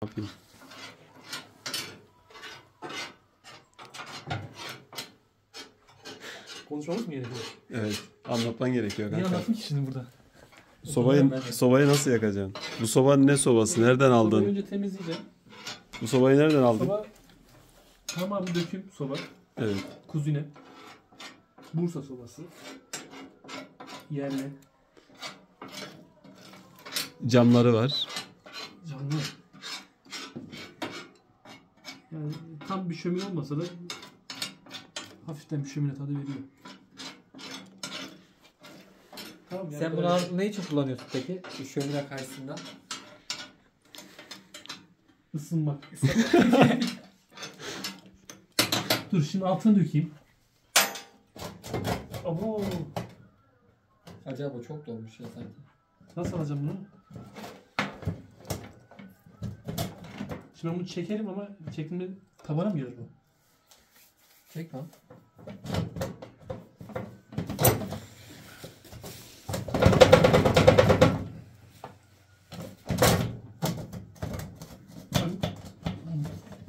Yapayım. Konuşmamız mı gerekiyor? Evet. Anlatman gerekiyor Niye kanka. anlatayım ki şimdi burada? Sobayı nasıl yakacaksın? Bu soba ne sobası? Nereden aldın? Sobayı önce temizleyeceğim. Bu sobayı nereden aldın? Soba tamamı döküm soba. Evet. Kuzine. Bursa sobası. Yerli. Camları var. Canlı. Yani tam bir şömine olmasa da hafiften bir şömine tadı veriyor. Tamam, yani Sen bunu ne için kullanıyorsun peki? Şu şömine karşısında. ısınmak. Dur şimdi altını dökeyim. Abo. Acaba çok dolmuş ya sanki. Nasıl alacağım bunu? Şimdi ben bunu çekerim ama çektiğimde tavana mı gelir bu? Çek lan.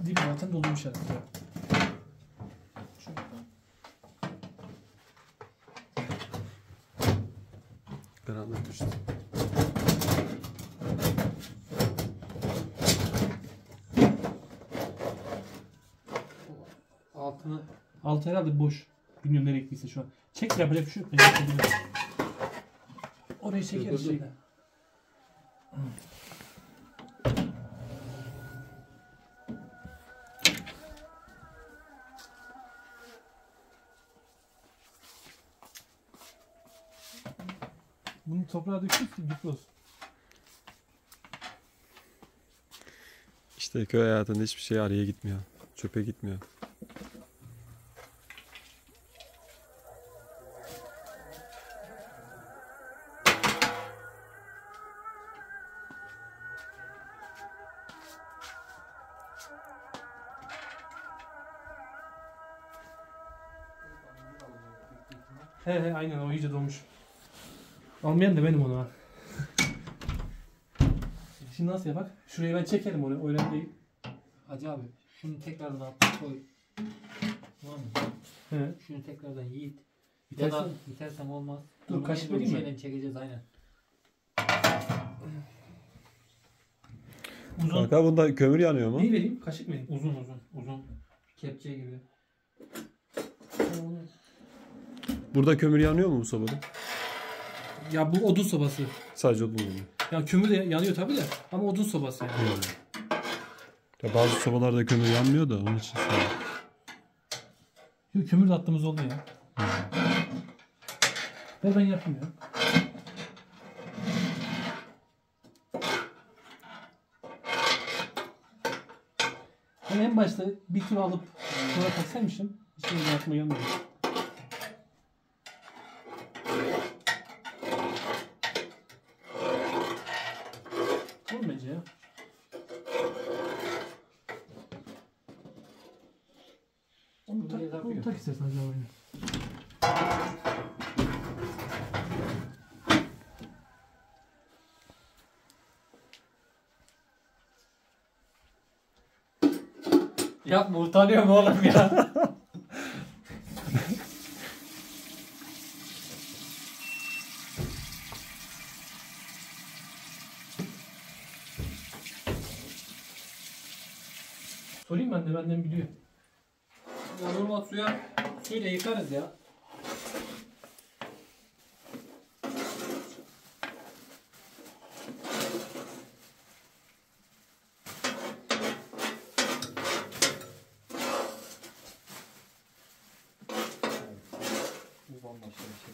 Dip zaten dolmuş artık ya. Karanlık düştü. Altı herhalde boş. Bilmiyorum nereye gittiyse şu an. Çek yapacak bir şey yok. Ben yapabilirim. Orayı çekeriz şeyle. Bunu toprağa döküyoruz ki güçlü olsun. İşte köy hayatında hiçbir şey araya gitmiyor. Çöpe gitmiyor. He aynen o iyice dolmuş. Almayan da benim onu ha. Şimdi nasıl yapak? Şurayı ben çekerim onu. Öyle değil. Hacı abi şunu tekrardan altına koy. Tamam mı? He. Şunu tekrardan yiğit. Ya Bitersen, da bitersem olmaz. Dur, Bunu kaşık bir vereyim mi? şeyden çekeceğiz aynen. uzun. Kanka bunda kömür yanıyor mu? Neyi vereyim? Kaşık mı vereyim? Uzun. Kepçe gibi. Burada kömür yanıyor mu bu sobada? Ya bu odun sobası. Sadece odun yanıyor. Ya kömür de yanıyor tabii de ama odun sobası yani. Ya bazı sobalarda kömür yanmıyor da onun için söylüyorum. Yok kömür de attığımız oldu ya. Ver ben yapayım ya. Ben en başta bir tur alıp sonra taksaymışım. Hiç öyle aklıma gelmedi. Olur bence ya. Onu tak istersen acaba oyunu. Yapma utanıyorum oğlum ya. Sorayım ben de benden biliyor. Ya normal suyla yıkarız ya. Bu bambaşka bir şey.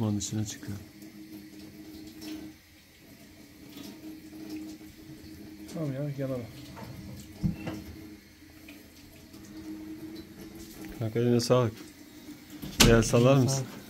Duman dışına çıkıyor. Tamam ya yana bak. Kanka eline sağlık. El sallar mısın? Sağ ol.